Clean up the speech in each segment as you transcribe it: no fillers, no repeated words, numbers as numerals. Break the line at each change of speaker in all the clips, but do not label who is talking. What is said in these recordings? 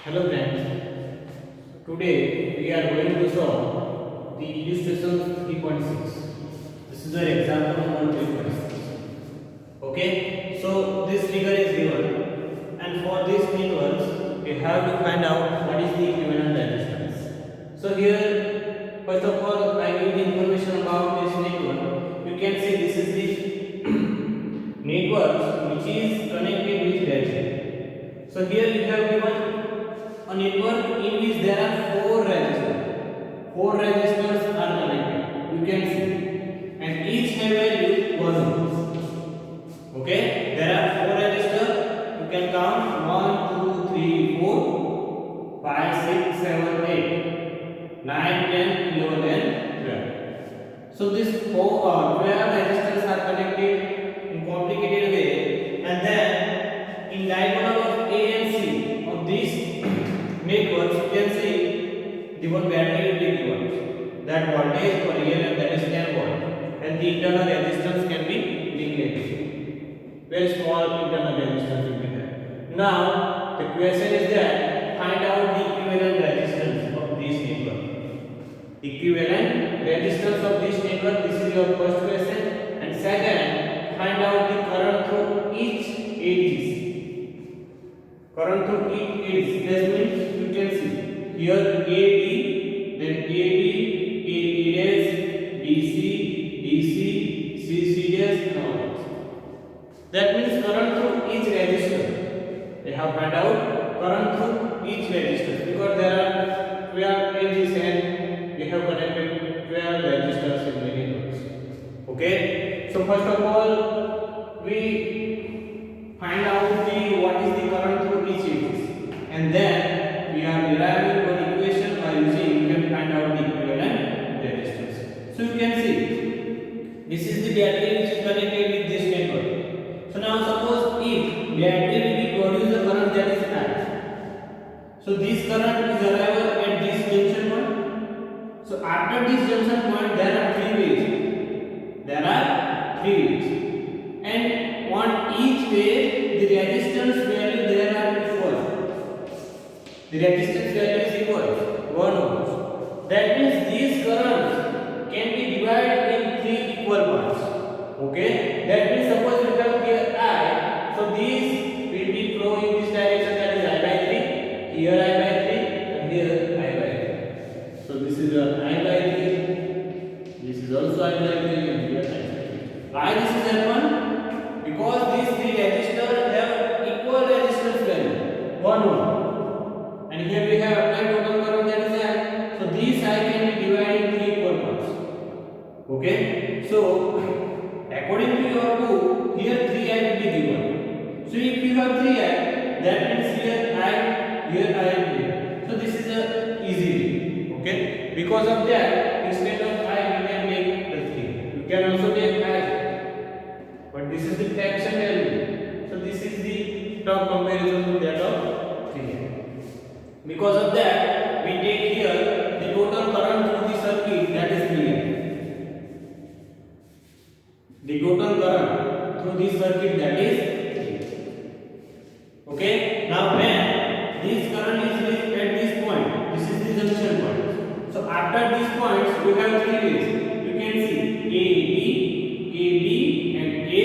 Hello friends, today we are going to solve the illustration 3.6. This is our example number 3.6. Okay, so this figure is given and for these figures we have to find out what is the equivalent resistance. So here first of all I give the information about this network. You can see this is the network which is connected with battery. So here you have given a network in which there are four resistors. Four resistors are connected. You can see, and each have value 1 ohm. Okay, there are four resistors. You can count 1, 2, 3, 4, 5, 6, 7, 8, 9, 10, 11, and 12. So these 12 resistors are connected in complicated way, and then in diagonal of A and C of this networks, you can see the one battery will be given. That voltage for real and that is 10 volt, and the internal resistance can be negative. Very small internal resistance will be there. Now the question is that find out the equivalent resistance of this network. Equivalent resistance of this network. This is your first question, and second, find out the current through each edges. Current through each edge. That means you can see here AD, then AB, A dash, BC, DC, CC dash, and all that. That means current through each resistor. They have find out current through each resistor because there are 12 edges and we have connected 12 resistors in many nodes. Okay. So first of all, we find out what is the current through each edges, and then we are deriving one equation by using you can find out the equivalent resistance. So you can see this is the battery which is connected with this network. So now suppose if battery will produce a current that is I. So this current is arrival at this junction point. So after this junction point there are three ways. There are three ways, and on each way the resistance value there are equal. The resistance value is equal 1 ohm. That means these currents can be divided in three equal parts. Okay, that means suppose you have here I, so these will be flow in this direction, that is I by 3. Here I by 3 and here I by 3. So this is I by 3. This is also I by 3 and here I by 3. Why this is happen? Because these three resistors have equal resistance value 1 ohm, and here we have applied total current that is I. So these I can be divided in three equal parts. Okay, so according to your book, here 3i will be given. So if you have 3i, that means here I and here. So this is a easy way. Okay, because of that, instead of I, we can make the 3. You can also take I, but this is the fraction value. So this is the top comparison to that of 3i. Because of that, we take here the total current through the circuit, that is 3i. The total current through this circuit, that is 3. Okay. Now when this current is reached at this point, this is the junction point. So after these points, we have three ways. You can see AB, and A.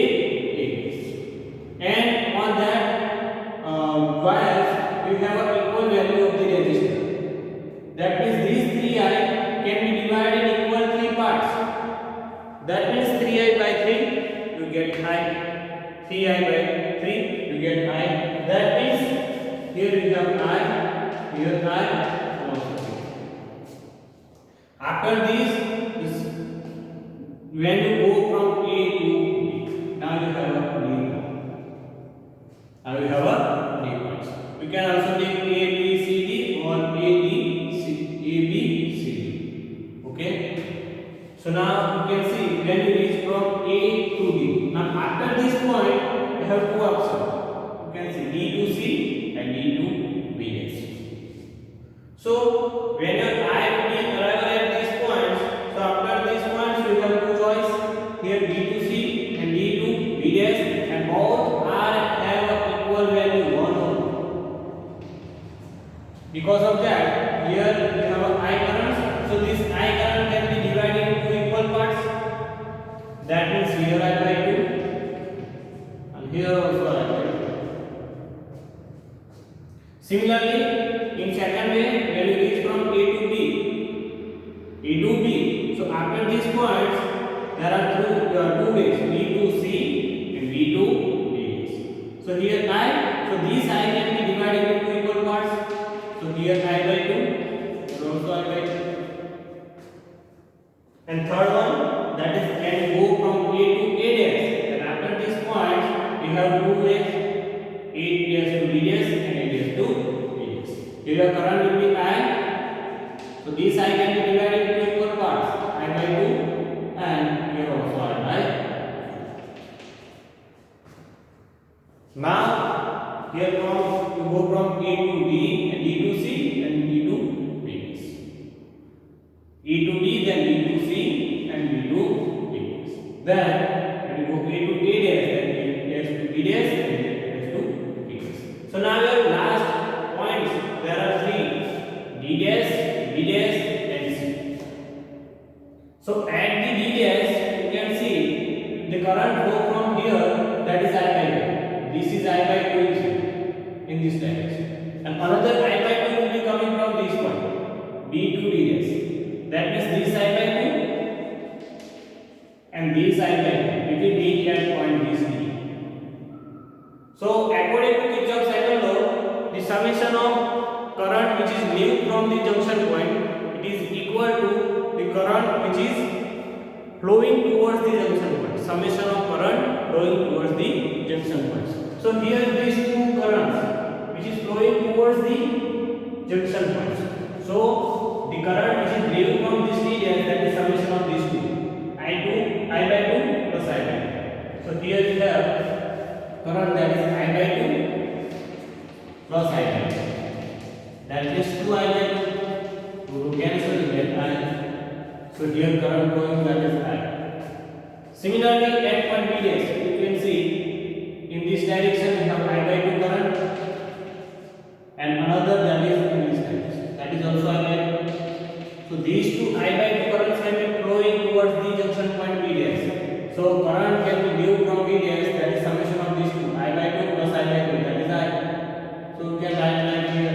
And on that wires, we have an equal value of the resistor. That means these 3i can be divided in equal three parts. That means 3i by 3, you get I. 3i by 3, you get I. That means here you have I, here I, and also 3. After this, when you go from A to B, now you have a new point. Now you have a new points. You can also take A, B, C, D or A, B, C, D. Okay. So now you can see when you reach from A to D. Now after this point, you have two options. You can see D to C and D to B. So when your I will be arrival at these points, so after these points you have two choice. Here D to C and D to B, and both are have equal value 1 ohm. Because of that, here we have a I current. So this I current can be divided into equal parts. That means here I by 2 and here also I by 2. Similarly, in second way, when you reach from A to B, so after these points, there are two ways, B to C and B to D. So here I, so these I can be divided into equal parts. So here I by 2, here also I by 2. And third one, that is can go from A to A dash. And after this point, we have two ways, A dash to B dash and A dash to B dash. Here your current will be I. So this I can be divided into equal parts, I by 2 and here also I by 2. Now here from you go from A to D and D to C and D to B dash. E to D, then E to C and B to B dash. Then when you go A to A dash, then A dash to B dash and A dash to B dash. So now your last points, there are three, D dash, B dash and C. So at the D dash, you can see the current flow from here, that is I by 2. This is I by 2 in this direction. And another I by 2 will be coming from this point, B to D dash. That means this I by 2 and this I by 2. Between D and point this D. So according to Kirchhoff's second law, the summation of current which is leaving from the junction point, it is equal to the current which is flowing towards the junction point. Summation of current flowing towards the junction point. So here these two currents which is flowing towards the junction point. So the current which is leaving from this region, that is summation of these two, I by 2 plus I by 2. So here we have current that is I by 2 plus I by 2. That is 2 I by 2. To cancel you get I. So here current flowing, that is I. Similarly at point B dash, you can see in this direction we have I by 2 current and another that is in this direction, that is also I by 2. So these two I by 2 currents can be flowing towards the junction point B dash. So current can be due from B dash, that is summation of these two, I by 2 plus I by 2, that is I. So you can write like here,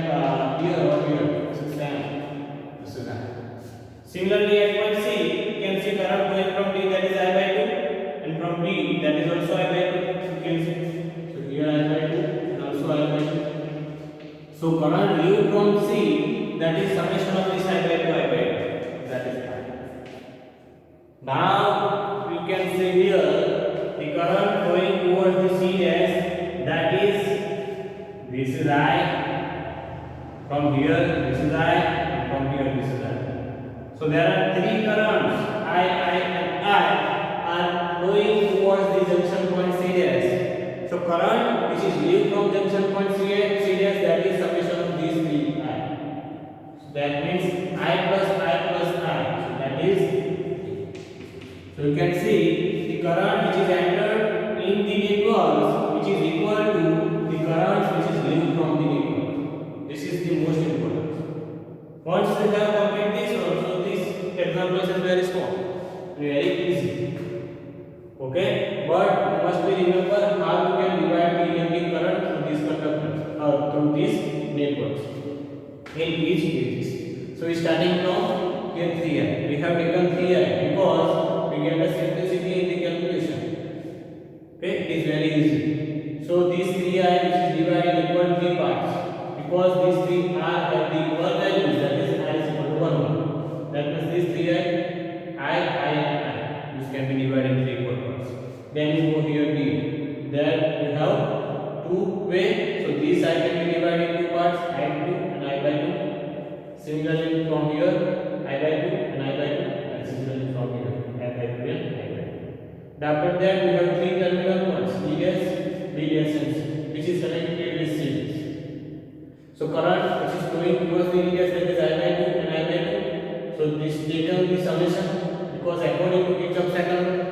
here or here. This is I. This is I. Similarly at point C, you can see current flowing from D, that is I by 2, and from B, that is also I by 2. You can see. So here I by 2 and also I by 2. So current due from C, that is summation of this I by 2, I by 2. That is I. Now you can see here the current flowing towards the C dash, that is this is I, from here this is I, and from here this is I. So there are three currents I and I are flowing towards the junction point C dash. So current which is leaving from junction point C dash, that is summation of these three I. So that means I plus I plus I. So that is. So you can see the current which is entered in the networks, which is equal to the current which is leaving from the network. This is the most important. Once we have completed this, also this example is very small, very easy. Okay, but you must be remember how you can divide the electric current through these conductors or through these networks in each cases. So starting from here 3i, we have taken 3i because we get a simplicity in the calculation. Okay, it is very easy. So these 3i which is divided equal to 3 parts, because these 3 are have the equal values, that is I is equal to 1. That means these 3i, I and I, which can be divided into equal parts. Then you go here D. There you have two way. So this I can be divided into parts, I by 2 and I by 2. Similarly from here I by 2 and I by 2, and similarly from here I by 2 and I by 2. After that we have three terminal points, D dash, B dash and C, which is connected with C dash. So current which is flowing towards the D dash, that is I by 2 and I by 2. So this taken the summation because according to Kirchhoff's second law.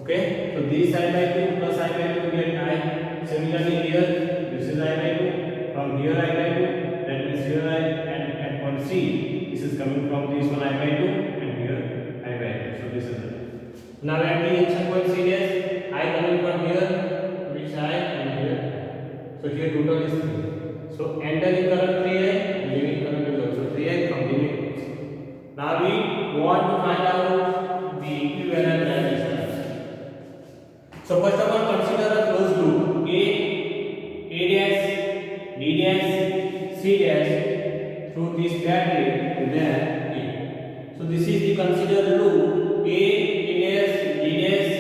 Okay, so this I by 2 plus I by 2 get I. Similarly here, this is I by 2. From here I by 2. That means here and at point C, this is coming from this one I by 2 and here I by 2. So this is it. Now at the junction point C dash, I coming from here, which I and here. So here total is 3. So entering current 3I, leaving current is also 3I from leaving. Now we want to find out the equivalent resistance. So first of all, consider a closed loop. A dash, B dash, C dash through this battery, then A. So this is the considered loop. A dash, B dash,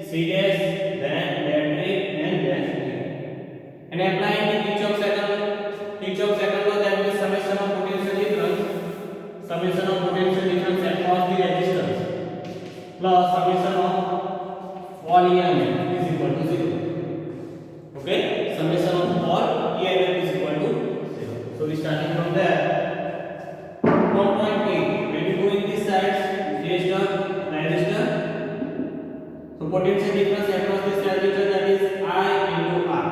C dash, then battery, and then A. And applying the Kirchhoff's second law, that means summation of potential difference, summation of potential difference across the resistors, plus summation of all EMF is equal to 0. Okay, summation of all EMF is equal to 0. So we starting from there. From point A, when you go in this side, resistor. So potential difference across this resistor, that is I into R.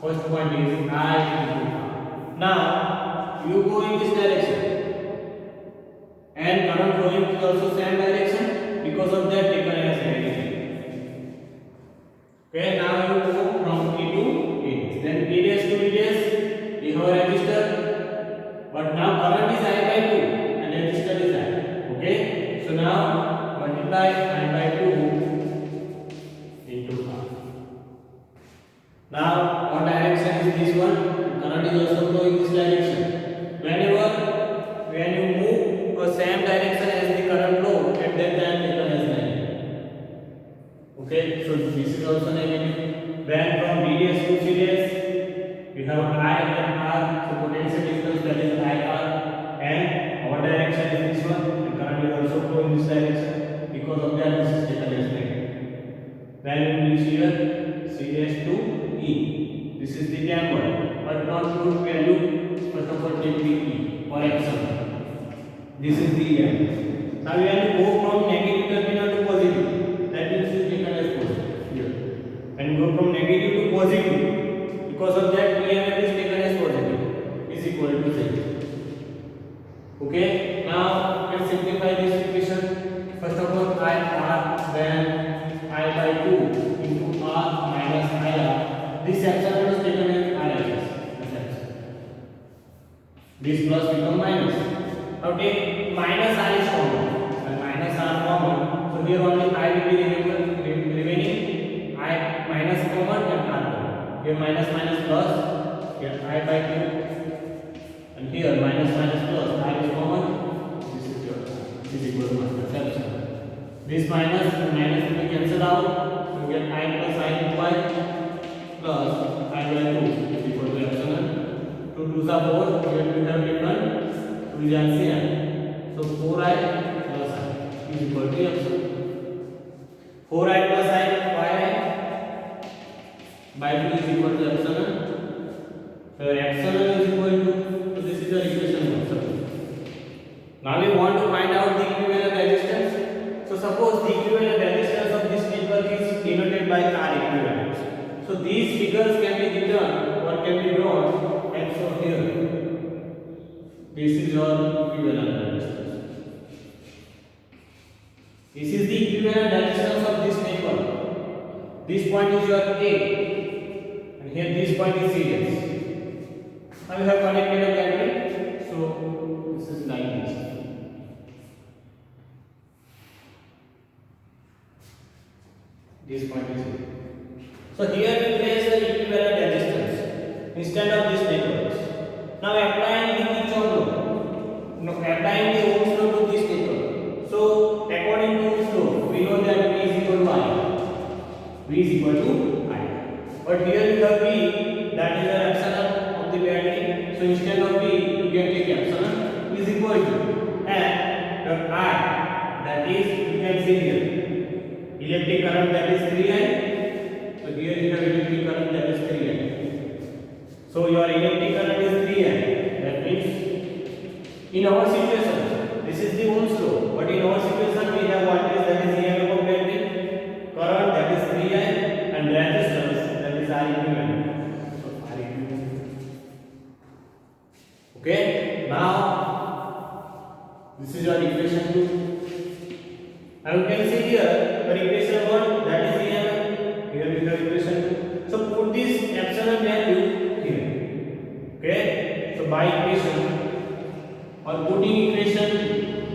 First point is I into R. Now you go in this direction, and current flowing is also same direction. Because of that, taken as negative. Okay, now you go from A to A. Then A dash to B dash, we have a resistor, but now current is I by 2 and resistor is I. Okay, so now multiply I by 2 into R. Now what direction is this one? Current is also flowing this direction. When you move to same direction as the current flow, at that time taken as negative. Okay, so this is also negative. Then from B dash to C dash, we have I and R. So potential difference, that is IR, and our direction is this one. The current is also flowing this direction. Because of that, this is taken as negative. Then we reach here C dash to E. This is the temper, but not good value. First of all, take the E or epsilon. This is the EM. Now we have to go from negative terminal to positive. That means it is taken as positive here. And go from negative to positive. Because of that, EMF is taken as positive. Is equal to 0. Okay. Now let's simplify this equation. First of all, I R, then I by 2 into R minus IR. This epsilon is taken as RHS. This plus become minus. Now take minus I is common and minus R common. So here only I will be remaining. I minus common and R common. Here minus minus plus. Here I by 2 and here minus minus plus. I is common. This is your is equal to minus epsilon. This minus and minus will be cancelled out. So you get I plus I into I plus I by 2 is equal to epsilon. 2 2s are 4. Here we have given is LCM. So 4I plus I is equal to epsilon. 4I plus I, 5I by 2 is equal to epsilon. So epsilon is equal to, so this is the equation 1. Now we want to find out the equivalent resistance. So suppose the equivalent resistance of this network is denoted by R equivalent. So these figures can be written or can be drawn, and so here this is your equivalent resistance. This is the equivalent resistance of this network. This point is your A, and here this point is C dash. Now we have connected a battery. So this is like this. This point is A. So here we place the equivalent resistance instead of this network. Now applying the Kirchhoff law. No, applying the Ohm's law to this network. So according to Ohm's law, we know that V is equal to I. V is equal to I. But here you have V, that is the epsilon of the battery. So instead of V, you can take epsilon is equal to, and the I, that is, you can see here, electric current, that is 3I. So here you have electric current, that is 3I. So your electric current is 3I. That means in our situation, this is the Ohm's law. But in our situation, we have voltage, that is EMF of battery, current, that is 3I, and resistance, that is R equivalent. So R equivalent. Okay, now this is your equation 2. Now you can see here for equation 1, that is EMF. Here we have equation 2. So put this epsilon value here. Okay, so by equation or putting equation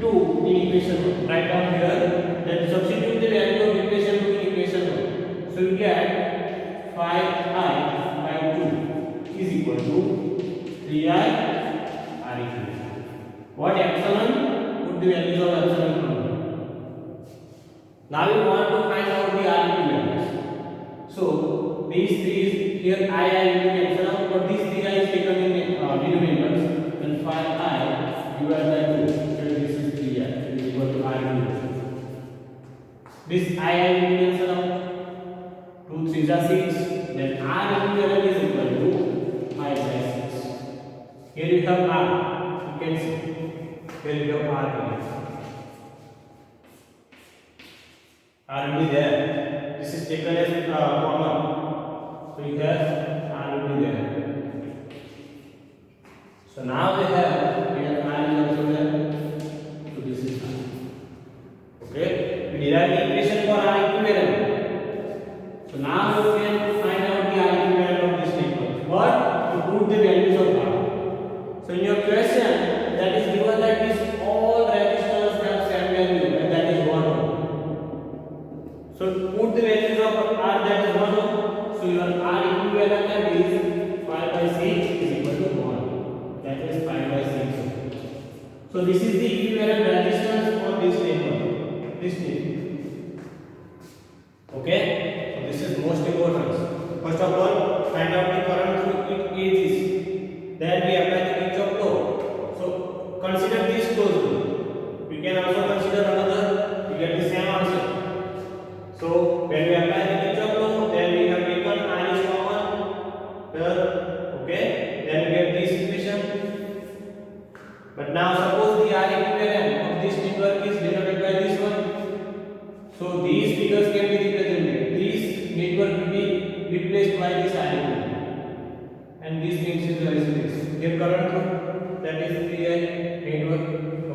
2 in equation 1, write down here, then substitute the value of equation 2 in equation 1. So you get 5I by 2 is equal to 3I R equivalent. What epsilon? Put the values of epsilon from here. Now we want to find out the R equivalents. So these three here I will be cancelled out, but these three I is taken in denominators. Then 5I divided by 2. So this is 3I is equal to R equivalent. This I will be cancelled out. 2 3s are 6. Then R equivalent is equal to 5 by 6. Here you have R. You can see. Here you have R here. R will be there. This is taken as common. So you have R will be there. So now we have here R is also there. So this is R. Okay. We derive the equation for R equivalent. So now we can find out the R equivalent of this network. But to put the values of R. So in your question, that is given that this all resistors have same value, and that is 1 ohm. So put the values of R, that is 1 ohm. So your R equivalent is 5 by 6 is equal to 1. That is 5 by 6. So this is the equivalent resistance for this network. This network. Okay. So this is most important. First of all, find out the current through edges. Then we apply the Kirchhoff law. So consider this closed loop. We can also consider another. We get the same answer. So when we apply the Kirchhoff law, then we have taken R is common here. Okay. Then we get this equation. But now suppose the R equivalent of this network is denoted by this one. So these figures can be represented. This network will be replaced by this R equivalent. And this things is the resistance. Here current through, that is 3I network.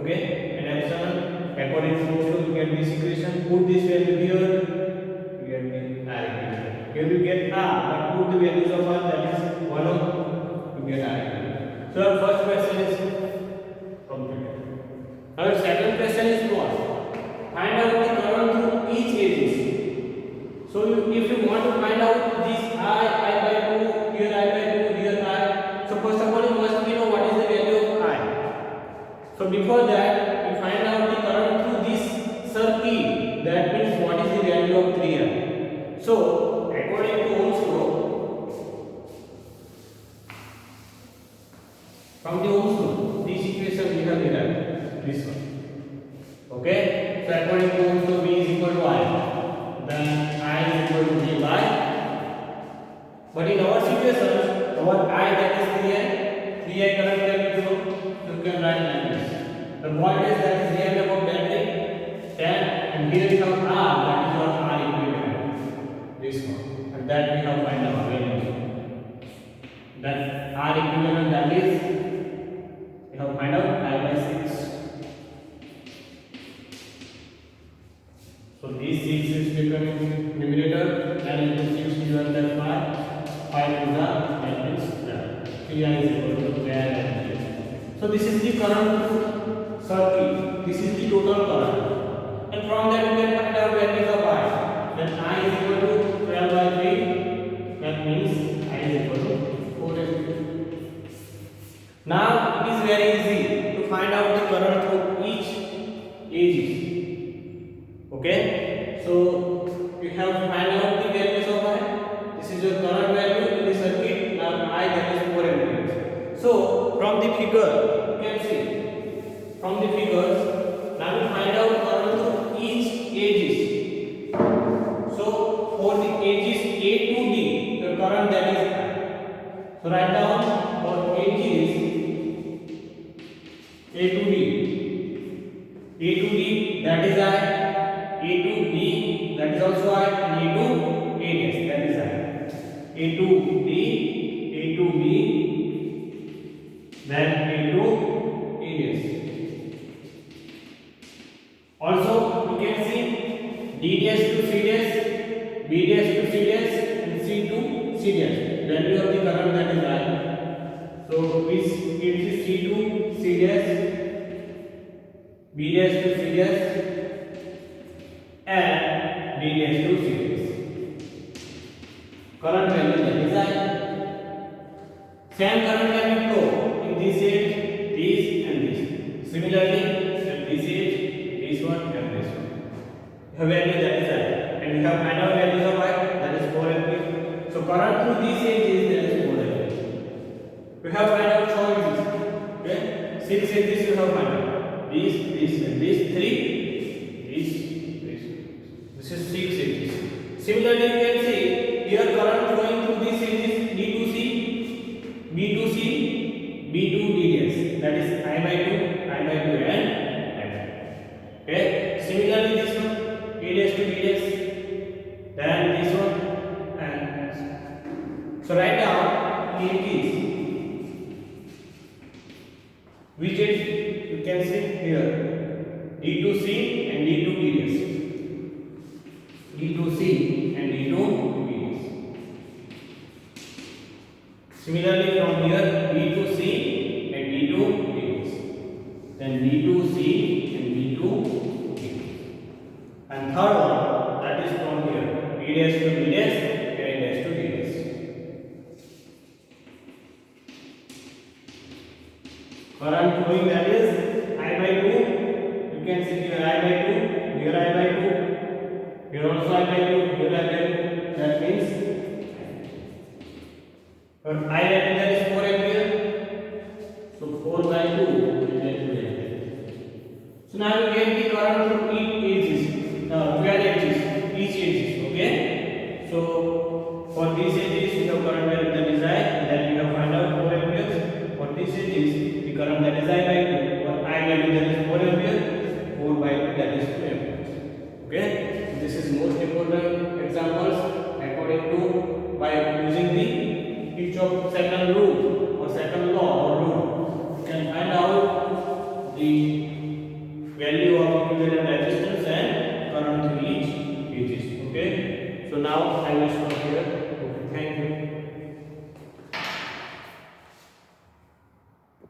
Okay. And epsilon according to Ohm's you get this equation. Put this value here. You get the R equivalent. Here you get R, but put the values of R, that is 1 ohm. You get R equivalent. So our first question is completed. Our second question is what? Find out the current through each edges. So if you want to find out this I by 2, here I by 2, here I. So first of all, you must know what is the value of I. So before that, we find out the current through this circuit. That means what is the value of 3I. So according to Ohm's law, from the Ohm's law, this equation we have derived. This one. Okay. So according to Ohm's law, V is equal to I. Then I is equal to V by. But in our situation, our I, that is 3I current value so you can write like this. The voltage, that is real about battery 10, and here you have R, that is your R equivalent. This one. And that we have find out value. That R equivalent, that is we have find out I by 6. So this 6 is taken in numerator, and into 6 divided by 5 is that means 3I is equal to 12. So this is the current circuit. This is the total current. And from that we can find out values of I. Then I is equal to 12 by 3. That means I is equal to 4. Now it is very easy to find out the current through each edges. Okay, so you have to find out the values of I. This is your current value in the circuit. Now I, that is 4 amperes. So from the figure, you can see from the figures. Now we find out current through each edges. So for the edges A to D, the current that is I. So write down for edges A to D. A to D, that is I. A to D, that is also I, and A to A dash, that is I. A to D, A to B, then into areas. Also you can see d dash to c dash, b dash to c dash, and c to c dash. Value of the current that is I. So it is c to c dash, b dash to c dash, and d dash to c dash. Current value that is I. Same current can be flow in this edge, this and this. Similarly, at this edge, this one and this one. You have value that is I, and you have final values of I, that is 4 ampere. So current through this edge is that is 4 ampere. We have find out choices. Okay, 6 edges you have find out. This, and this 3, this. This is 6 edges. Similarly, you can see here current flowing through this edge is D to C, B to C, B to D dash. That is I by 2, and I by 2. Okay. Similarly, this one A dash to B dash. Then this one, and so right now it is which edge you can see here, D to C and D to B dash. D to C and D to B dash. Similarly, from here B to C and D to B dash. Then D to C and D to B dash. And third one, that is from here B dash to B dash and A dash to D dash. Current flowing, that is I by 2. You can see here I by 2, here I by 2, here also I by 2, here I by 2. That means for I value that is 4 ampere. So 4 by 2 is 2 ampere. So now you get the current through each edges. Now 12 edges, each edges. Okay. So for these edges you have current value that is I. Then you have find out 4 amperes. For these edges the current that is I by 2. For I value that is 4 ampere. 4 by 2 that is 2 amperes. Okay. This is most important examples according to by using the Kirchhoff's second rule or second law or rule. You can find out the value of equivalent resistance and current through each edges. Okay. So now I will stop here. Okay. Thank you.